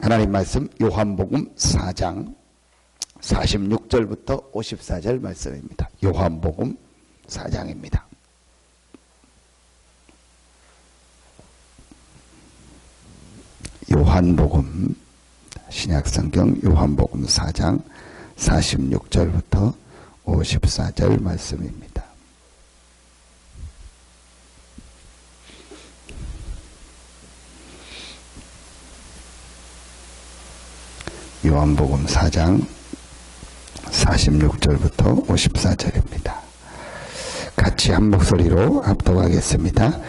하나님 말씀 요한복음 4장 46절부터 54절 말씀입니다. 요한복음 4장입니다. 요한복음 신약성경 요한복음 4장 46절부터 54절 말씀입니다. 요한복음 4장 46절부터 54절입니다. 같이 한 목소리로 합독하겠습니다.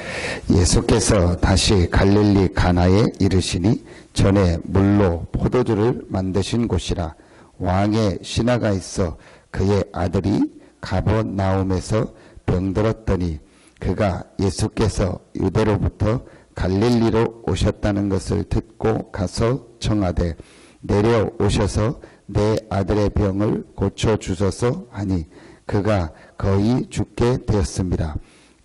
예수께서 다시 갈릴리 가나에 이르시니 전에 물로 포도주를 만드신 곳이라. 왕의 신하가 있어 그의 아들이 가버나움에서 병들었더니 그가 예수께서 유대로부터 갈릴리로 오셨다는 것을 듣고 가서 청하되 내려오셔서 내 아들의 병을 고쳐주소서 하니 그가 거의 죽게 되었습니다.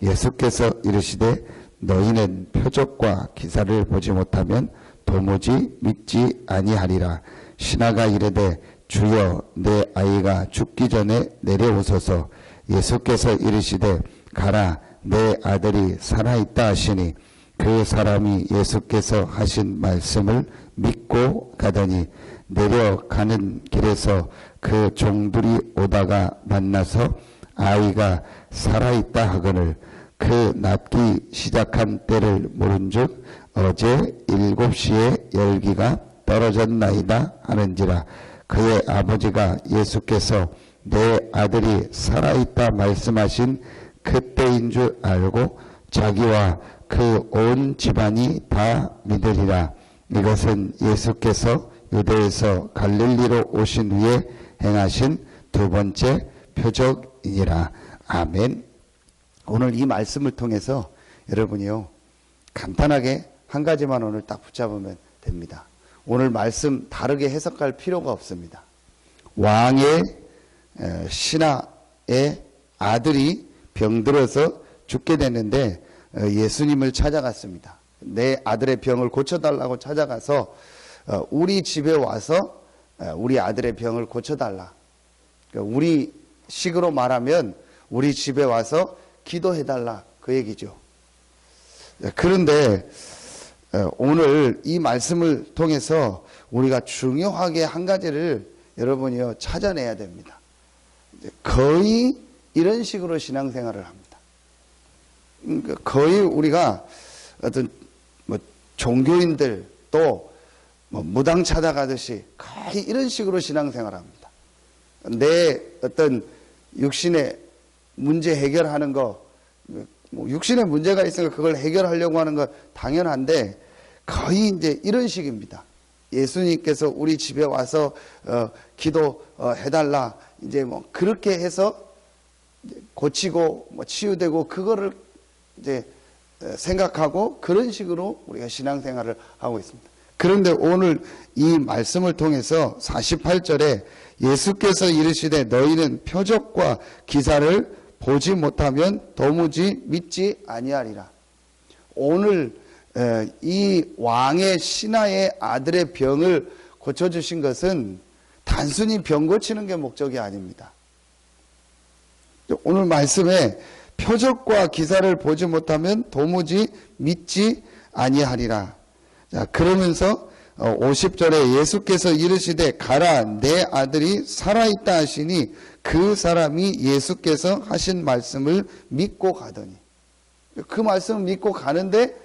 예수께서 이르시되 너희는 표적과 기사를 보지 못하면 도무지 믿지 아니하리라. 신하가 이르되 주여 내 아이가 죽기 전에 내려오소서. 예수께서 이르시되 가라 내 아들이 살아있다 하시니 그 사람이 예수께서 하신 말씀을 믿고 가더니 내려가는 길에서 그 종들이 오다가 만나서 아이가 살아있다 하거늘 그 낫기 시작한 때를 모른즉 어제 7시에 열기가 떨어졌나이다 하는지라. 그의 아버지가 예수께서 내 아들이 살아있다 말씀하신 그때인 줄 알고 자기와 그 온 집안이 다 믿으리라. 이것은 예수께서 유대에서 갈릴리로 오신 후에 행하신 두 번째 표적이니라. 아멘. 오늘 이 말씀을 통해서 여러분이요 간단하게 한 가지만 오늘 딱 붙잡으면 됩니다. 오늘 말씀 다르게 해석할 필요가 없습니다. 왕의 신하의 아들이 병들어서 죽게 됐는데 예수님을 찾아갔습니다. 내 아들의 병을 고쳐달라고 찾아가서 우리 집에 와서 우리 아들의 병을 고쳐달라. 우리 식으로 말하면 우리 집에 와서 기도해달라 그 얘기죠. 그런데 오늘 이 말씀을 통해서 우리가 중요하게 한 가지를 여러분이요 찾아내야 됩니다. 거의 이런 식으로 신앙생활을 합니다. 거의 우리가 어떤 종교인들 또 무당 찾아가듯이 거의 이런 식으로 신앙생활합니다. 내 어떤 육신의 문제 해결하는 거, 육신의 문제가 있으니까 그걸 해결하려고 하는 거 당연한데 거의 이제 이런 식입니다. 예수님께서 우리 집에 와서 기도해달라 이제 그렇게 해서 고치고 치유되고 그거를 이제 생각하고 그런 식으로 우리가 신앙생활을 하고 있습니다. 그런데 오늘 이 말씀을 통해서 48절에 예수께서 이르시되 너희는 표적과 기사를 보지 못하면 도무지 믿지 아니하리라. 오늘 이 왕의 신하의 아들의 병을 고쳐주신 것은 단순히 병 고치는 게 목적이 아닙니다. 오늘 말씀에 표적과 기사를 보지 못하면 도무지 믿지 아니하리라. 자, 그러면서 50절에 예수께서 이르시되 가라 내 아들이 살아있다 하시니 그 사람이 예수께서 하신 말씀을 믿고 가더니 그 말씀을 믿고 가는데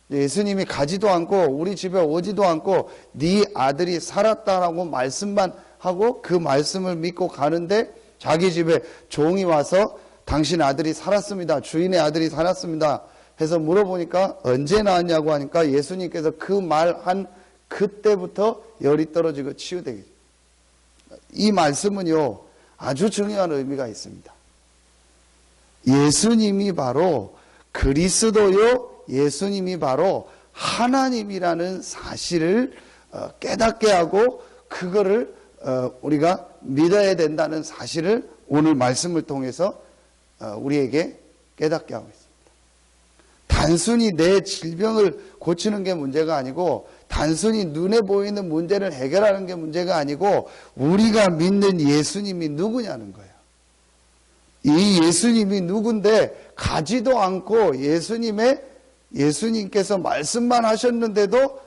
예수님이 가지도 않고 우리 집에 오지도 않고 네 아들이 살았다라고 말씀만 하고 그 말씀을 믿고 가는데 자기 집에 종이 와서 당신 아들이 살았습니다. 주인의 아들이 살았습니다. 해서 물어보니까 언제 나왔냐고 하니까 예수님께서 그 말한 그때부터 열이 떨어지고 치유되게. 이 말씀은요 아주 중요한 의미가 있습니다. 예수님이 바로 그리스도요 예수님이 바로 하나님이라는 사실을 깨닫게 하고 그거를 우리가 믿어야 된다는 사실을 오늘 말씀을 통해서 우리에게 깨닫게 하고 있습니다. 단순히 내 질병을 고치는 게 문제가 아니고 단순히 눈에 보이는 문제를 해결하는 게 문제가 아니고 우리가 믿는 예수님이 누구냐는 거예요. 이 예수님이 누군데 가지도 않고 예수님께서 말씀만 하셨는데도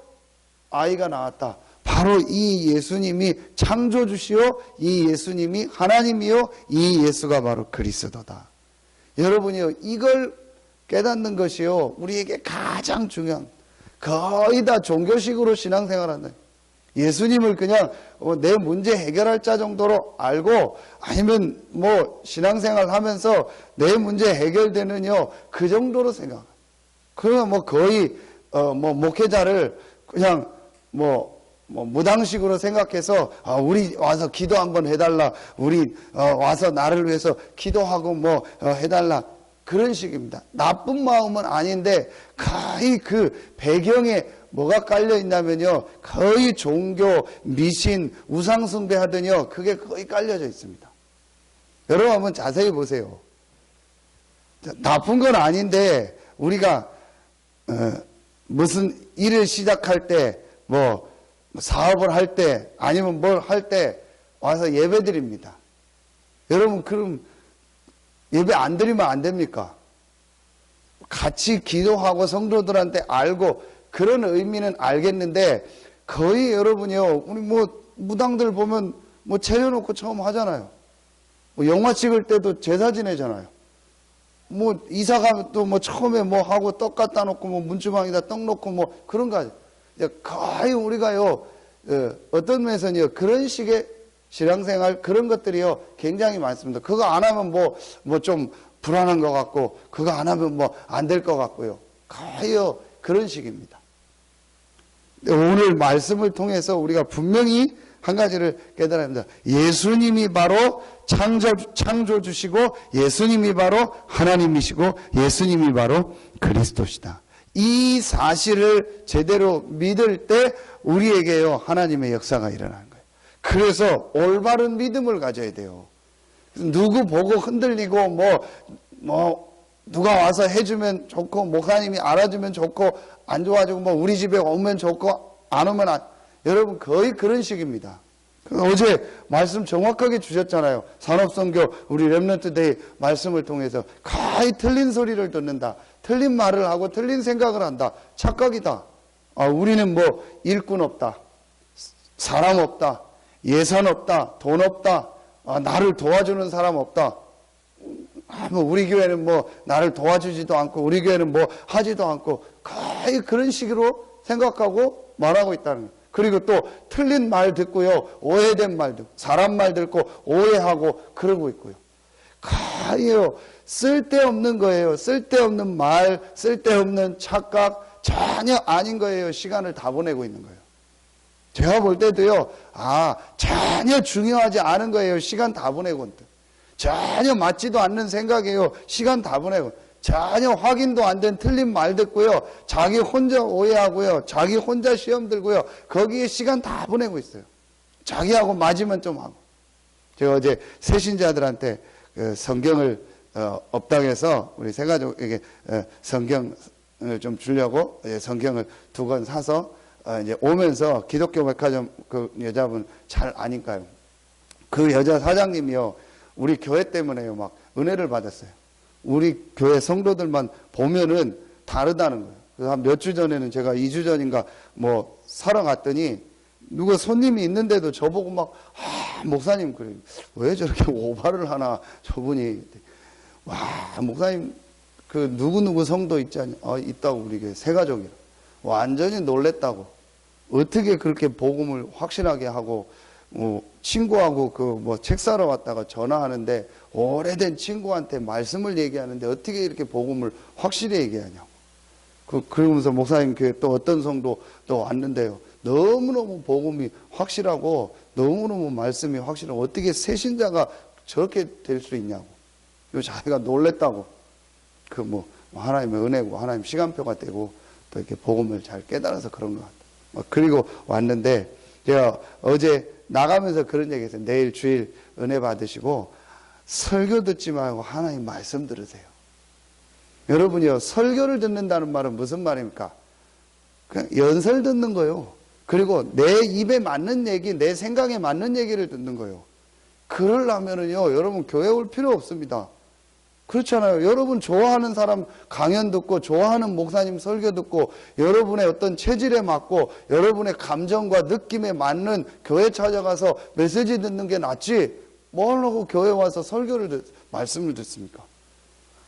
아이가 나왔다. 바로 이 예수님이 창조주시오, 이 예수님이 하나님이요, 이 예수가 바로 그리스도다. 여러분이요, 이걸 깨닫는 것이요, 우리에게 가장 중요한, 거의 다 종교식으로 신앙생활한다. 예수님을 그냥 내 문제 해결할 자 정도로 알고, 아니면 신앙생활 하면서 내 문제 해결되는요, 그 정도로 생각. 그러면 거의 목회자를 그냥 무당식으로 생각해서 우리 와서 기도 한번 해달라, 우리 와서 나를 위해서 기도하고 해달라, 그런 식입니다. 나쁜 마음은 아닌데 거의 그 배경에 뭐가 깔려 있냐면요, 거의 종교, 미신, 우상숭배 하더니요, 그게 거의 깔려져 있습니다. 여러분 한번 자세히 보세요. 나쁜 건 아닌데 우리가 무슨 일을 시작할 때, 사업을 할 때, 아니면 뭘 할 때 와서 예배 드립니다. 여러분, 그럼 예배 안 드리면 안 됩니까? 같이 기도하고 성도들한테 알고, 그런 의미는 알겠는데, 거의 여러분이요, 우리 무당들 보면 차려놓고 처음 하잖아요. 영화 찍을 때도 제사 지내잖아요. 이사 가면 또 처음에 하고 떡 갖다 놓고 문주방에다 떡 놓고 그런 거 하죠. 거의 우리가요, 어떤 면에서는요, 그런 식의 신앙생활, 그런 것들이요, 굉장히 많습니다. 그거 안 하면 좀 불안한 것 같고, 그거 안 하면 안 될 것 같고요. 거의요, 그런 식입니다. 오늘 말씀을 통해서 우리가 분명히 한 가지를 깨달아야 합니다. 예수님이 바로 창조주시고, 예수님이 바로 하나님이시고, 예수님이 바로 그리스도시다. 이 사실을 제대로 믿을 때 우리에게요, 하나님의 역사가 일어나는 거예요. 그래서 올바른 믿음을 가져야 돼요. 누구 보고 흔들리고 누가 와서 해주면 좋고, 목사님이 알아주면 좋고, 안 좋아지고 우리 집에 오면 좋고, 안 오면 여러분 거의 그런 식입니다. 어제 말씀 정확하게 주셨잖아요. 산업선교 우리 렘넌트데이 말씀을 통해서 거의 틀린 소리를 듣는다, 틀린 말을 하고 틀린 생각을 한다, 착각이다. 우리는 일꾼 없다, 사람 없다, 예산 없다, 돈 없다, 나를 도와주는 사람 없다, 우리 교회는 나를 도와주지도 않고, 우리 교회는 하지도 않고, 거의 그런 식으로 생각하고 말하고 있다는 거예요. 그리고 또 틀린 말 듣고요, 오해된 말 듣고, 사람 말 듣고 오해하고 그러고 있고요. 거의요, 쓸데없는 거예요. 쓸데없는 말, 쓸데없는 착각, 전혀 아닌 거예요. 시간을 다 보내고 있는 거예요. 제가 볼 때도요, 전혀 중요하지 않은 거예요. 시간 다 보내고. 전혀 맞지도 않는 생각이에요. 시간 다 보내고. 전혀 확인도 안 된 틀린 말 듣고요, 자기 혼자 오해하고요, 자기 혼자 시험 들고요, 거기에 시간 다 보내고 있어요. 자기하고 맞으면 좀 하고. 제가 어제 새신자들한테 성경을 업당해서 우리 세 가족에게 성경을 좀 주려고 성경을 2권 사서 이제 오면서 기독교 백화점 그 여자분 잘 아니까요. 그 여자 사장님이요, 우리 교회 때문에요, 막 은혜를 받았어요. 우리 교회 성도들만 보면은 다르다는 거예요. 그래서 한 몇 주 전에는 제가 2주 전인가 사러 갔더니 누가 손님이 있는데도 저보고 목사님, 그래, 왜 저렇게 오바를 하나, 저분이. 목사님, 그 누구누구 성도 있지 않냐? 있다고, 우리 교회 세 가족이라. 완전히 놀랬다고. 어떻게 그렇게 복음을 확실하게 하고, 친구하고 책 사러 왔다가 전화하는데, 오래된 친구한테 말씀을 얘기하는데 어떻게 이렇게 복음을 확실히 얘기하냐고. 그러면서 목사님 교회 또 어떤 성도 또 왔는데요, 너무너무 복음이 확실하고 너무너무 말씀이 확실하고 어떻게 새신자가 저렇게 될 수 있냐고. 자기가 놀랬다고. 하나님의 은혜고 하나님 시간표가 되고 또 이렇게 복음을 잘 깨달아서 그런 것 같아요. 그리고 왔는데 제가 어제 나가면서 그런 얘기 했어요. 내일 주일 은혜 받으시고 설교 듣지 말고 하나님 말씀 들으세요. 여러분이요, 설교를 듣는다는 말은 무슨 말입니까? 그냥 연설 듣는 거예요. 그리고 내 입에 맞는 얘기, 내 생각에 맞는 얘기를 듣는 거예요. 그러려면은요, 여러분 교회 올 필요 없습니다. 그렇잖아요. 여러분 좋아하는 사람 강연 듣고, 좋아하는 목사님 설교 듣고, 여러분의 어떤 체질에 맞고, 여러분의 감정과 느낌에 맞는 교회 찾아가서 메시지 듣는 게 낫지, 뭘 하고 교회 와서 말씀을 듣습니까?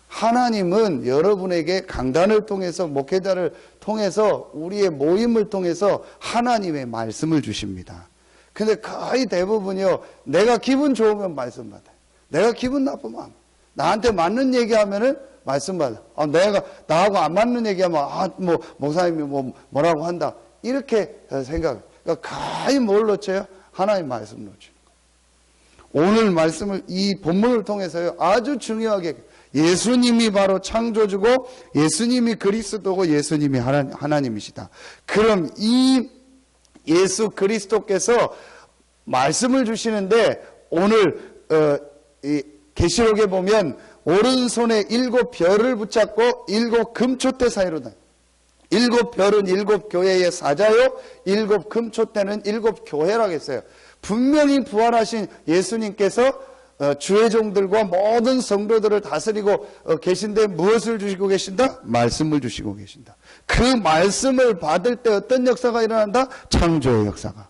하나님은 여러분에게 강단을 통해서, 목회자를 통해서, 우리의 모임을 통해서 하나님의 말씀을 주십니다. 근데 거의 대부분이요, 내가 기분 좋으면 말씀 받아요. 내가 기분 나쁘면 나한테 맞는 얘기하면은 말씀 받아. 나하고 안 맞는 얘기하면, 목사님이 뭐라고 한다. 이렇게 생각해요. 그러니까 거의 뭘 놓쳐요? 하나님 말씀 놓치는 거예요. 오늘 말씀을, 이 본문을 통해서요, 아주 중요하게, 예수님이 바로 창조주고, 예수님이 그리스도고, 예수님이 하나님이시다. 그럼 이 예수 그리스도께서 말씀을 주시는데, 오늘 이 계시록에 보면 오른손에 7별을 붙잡고 7 금초대 사이로 다녀요. 7별은 7 교회의 사자요, 7 금초대는 7 교회라고 했어요. 분명히 부활하신 예수님께서 주의 종들과 모든 성도들을 다스리고 계신데 무엇을 주시고 계신다? 말씀을 주시고 계신다. 그 말씀을 받을 때 어떤 역사가 일어난다? 창조의 역사가.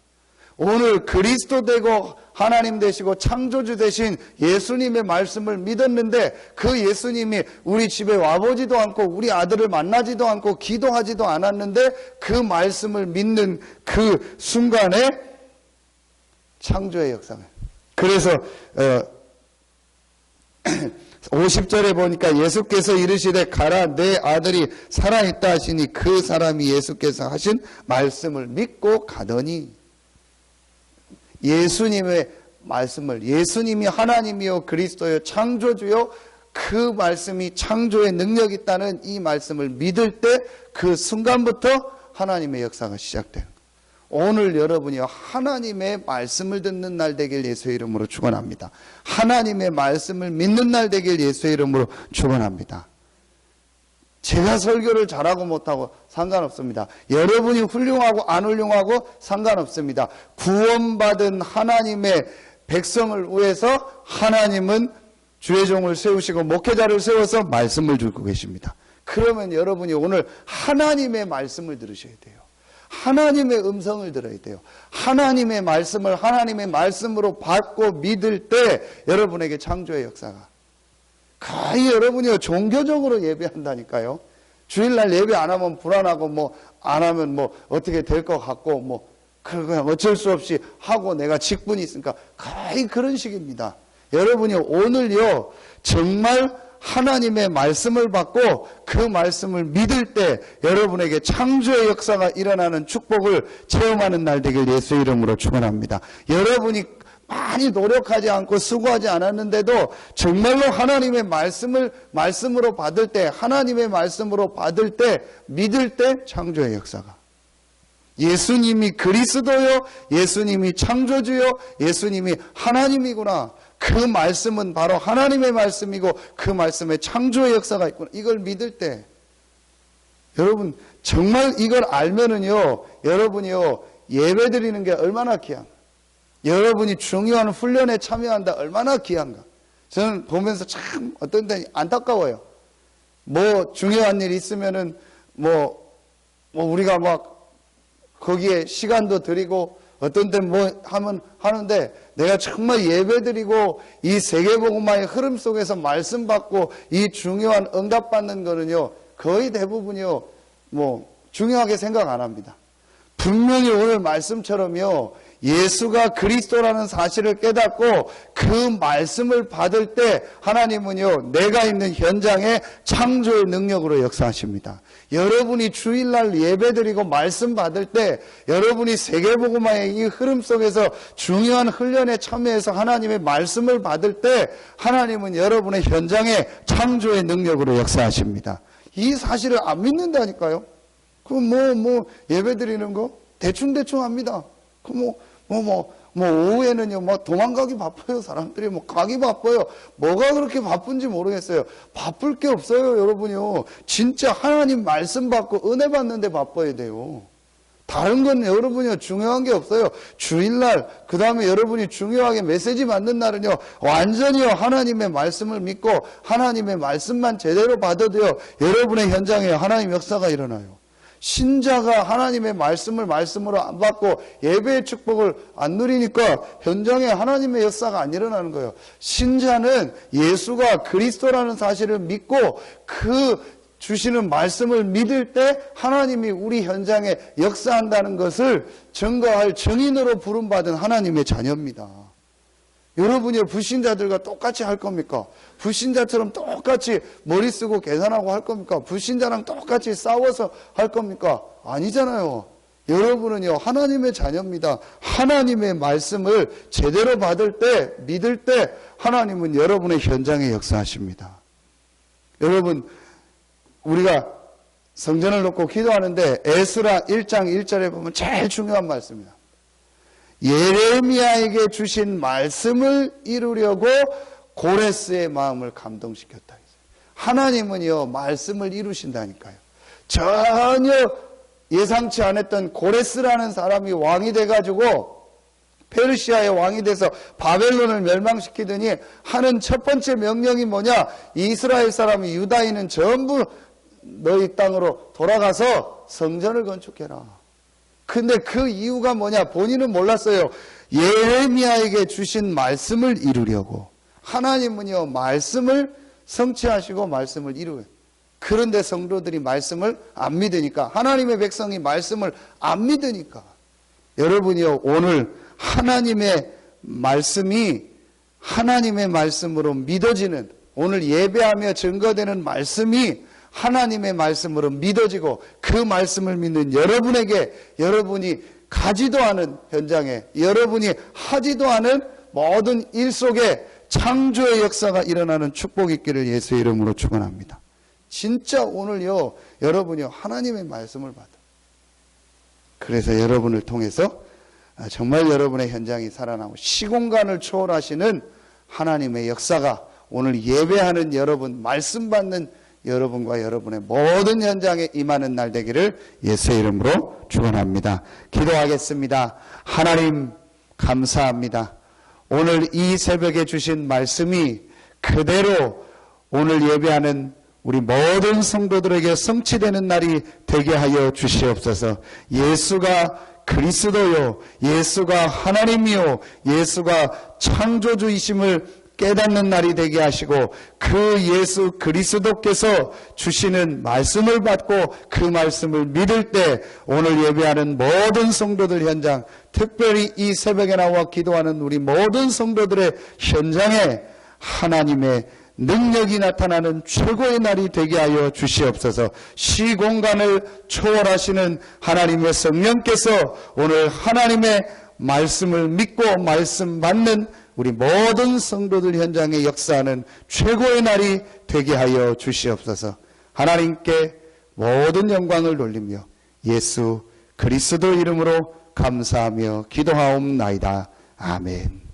오늘 그리스도 되고 하나님 되시고 창조주 되신 예수님의 말씀을 믿었는데, 그 예수님이 우리 집에 와보지도 않고 우리 아들을 만나지도 않고 기도하지도 않았는데, 그 말씀을 믿는 그 순간에 창조의 역사가. 그래서 50절에 보니까 예수께서 이르시되 가라, 내 아들이 살아있다 하시니 그 사람이 예수께서 하신 말씀을 믿고 가더니, 예수님의 말씀을, 예수님이 하나님이요 그리스도요 창조주요, 그 말씀이 창조의 능력이 있다는 이 말씀을 믿을 때 그 순간부터 하나님의 역사가 시작돼요. 오늘 여러분이 하나님의 말씀을 듣는 날 되길 예수의 이름으로 축원합니다. 하나님의 말씀을 믿는 날 되길 예수의 이름으로 축원합니다. 제가 설교를 잘하고 못하고 상관없습니다. 여러분이 훌륭하고 안 훌륭하고 상관없습니다. 구원받은 하나님의 백성을 위해서 하나님은 주의 종을 세우시고 목회자를 세워서 말씀을 주고 계십니다. 그러면 여러분이 오늘 하나님의 말씀을 들으셔야 돼요. 하나님의 음성을 들어야 돼요. 하나님의 말씀을 하나님의 말씀으로 받고 믿을 때 여러분에게 창조의 역사가. 거의 여러분이 종교적으로 예배한다니까요. 주일날 예배 안 하면 불안하고 안 하면 어떻게 될 것 같고 그냥 어쩔 수 없이 하고 내가 직분이 있으니까 거의 그런 식입니다. 여러분이 오늘요 정말 하나님의 말씀을 받고 그 말씀을 믿을 때 여러분에게 창조의 역사가 일어나는 축복을 체험하는 날 되길 예수의 이름으로 축원합니다. 여러분이 많이 노력하지 않고 수고하지 않았는데도 정말로 하나님의 말씀으로 받을 때, 하나님의 말씀으로 받을 때, 믿을 때 창조의 역사가. 예수님이 그리스도요, 예수님이 창조주요, 예수님이 하나님이구나. 그 말씀은 바로 하나님의 말씀이고 그 말씀에 창조의 역사가 있구나. 이걸 믿을 때 여러분 정말 이걸 알면은요, 여러분이요 예배 드리는 게 얼마나 귀한가. 여러분이 중요한 훈련에 참여한다 얼마나 귀한가. 저는 보면서 참 어떤 때 안타까워요. 중요한 일 있으면은 우리가 거기에 시간도 드리고 어떤 때 하면 하는데, 내가 정말 예배드리고 이 세계복음화의 흐름 속에서 말씀 받고 이 중요한 응답 받는 거는요 거의 대부분이요 중요하게 생각 안 합니다. 분명히 오늘 말씀처럼요 예수가 그리스도라는 사실을 깨닫고 그 말씀을 받을 때 하나님은요 내가 있는 현장에 창조의 능력으로 역사하십니다. 여러분이 주일날 예배드리고 말씀 받을 때, 여러분이 세계복음화의 이 흐름 속에서 중요한 훈련에 참여해서 하나님의 말씀을 받을 때 하나님은 여러분의 현장에 창조의 능력으로 역사하십니다. 이 사실을 안 믿는다니까요. 예배드리는 거 대충 합니다. 오후에는요, 도망가기 바빠요. 사람들이 가기 바빠요. 뭐가 그렇게 바쁜지 모르겠어요. 바쁠 게 없어요, 여러분요. 진짜 하나님 말씀 받고 은혜 받는데 바빠야 돼요. 다른 건 여러분이 중요한 게 없어요. 주일날, 그 다음에 여러분이 중요하게 메시지 받는 날은요, 완전히요, 하나님의 말씀을 믿고, 하나님의 말씀만 제대로 받아도요, 여러분의 현장에 하나님 역사가 일어나요. 신자가 하나님의 말씀을 말씀으로 안 받고 예배의 축복을 안 누리니까 현장에 하나님의 역사가 안 일어나는 거예요. 신자는 예수가 그리스도라는 사실을 믿고 그 주시는 말씀을 믿을 때 하나님이 우리 현장에 역사한다는 것을 증거할 증인으로 부름받은 하나님의 자녀입니다. 여러분이 불신자들과 똑같이 할 겁니까? 불신자처럼 똑같이 머리 쓰고 계산하고 할 겁니까? 불신자랑 똑같이 싸워서 할 겁니까? 아니잖아요. 여러분은요, 하나님의 자녀입니다. 하나님의 말씀을 제대로 받을 때, 믿을 때 하나님은 여러분의 현장에 역사하십니다. 여러분, 우리가 성전을 놓고 기도하는데 에스라 1장 1절에 보면 제일 중요한 말씀입니다. 예레미야에게 주신 말씀을 이루려고 고레스의 마음을 감동시켰다. 하나님은요, 말씀을 이루신다니까요. 전혀 예상치 않았던 고레스라는 사람이 왕이 돼가지고 페르시아의 왕이 돼서 바벨론을 멸망시키더니 하는 첫 번째 명령이 뭐냐? 이스라엘 사람이 유다인은 전부 너희 땅으로 돌아가서 성전을 건축해라. 근데 그 이유가 뭐냐? 본인은 몰랐어요. 예레미야에게 주신 말씀을 이루려고. 하나님은요, 말씀을 성취하시고 말씀을 이루어요. 그런데 성도들이 말씀을 안 믿으니까, 하나님의 백성이 말씀을 안 믿으니까, 여러분이요, 오늘 하나님의 말씀이 하나님의 말씀으로 믿어지는, 오늘 예배하며 증거되는 말씀이 하나님의 말씀으로 믿어지고 그 말씀을 믿는 여러분에게, 여러분이 가지도 않은 현장에, 여러분이 하지도 않은 모든 일 속에 창조의 역사가 일어나는 축복이 있기를 예수의 이름으로 축원합니다. 진짜 오늘요, 여러분이요, 하나님의 말씀을 받아. 그래서 여러분을 통해서 정말 여러분의 현장이 살아나고 시공간을 초월하시는 하나님의 역사가 오늘 예배하는 여러분, 말씀 받는 여러분과 여러분의 모든 현장에 임하는 날 되기를 예수의 이름으로 축원합니다. 기도하겠습니다. 하나님 감사합니다. 오늘 이 새벽에 주신 말씀이 그대로 오늘 예배하는 우리 모든 성도들에게 성취되는 날이 되게 하여 주시옵소서. 예수가 그리스도요, 예수가 하나님이요, 예수가 창조주이심을 깨닫는 날이 되게 하시고 그 예수 그리스도께서 주시는 말씀을 받고 그 말씀을 믿을 때 오늘 예배하는 모든 성도들 현장, 특별히 이 새벽에 나와 기도하는 우리 모든 성도들의 현장에 하나님의 능력이 나타나는 최고의 날이 되게 하여 주시옵소서. 시공간을 초월하시는 하나님의 성령께서 오늘 하나님의 말씀을 믿고 말씀 받는 우리 모든 성도들 현장에 역사하는 최고의 날이 되게 하여 주시옵소서. 하나님께 모든 영광을 돌리며 예수 그리스도 이름으로 감사하며 기도하옵나이다. 아멘.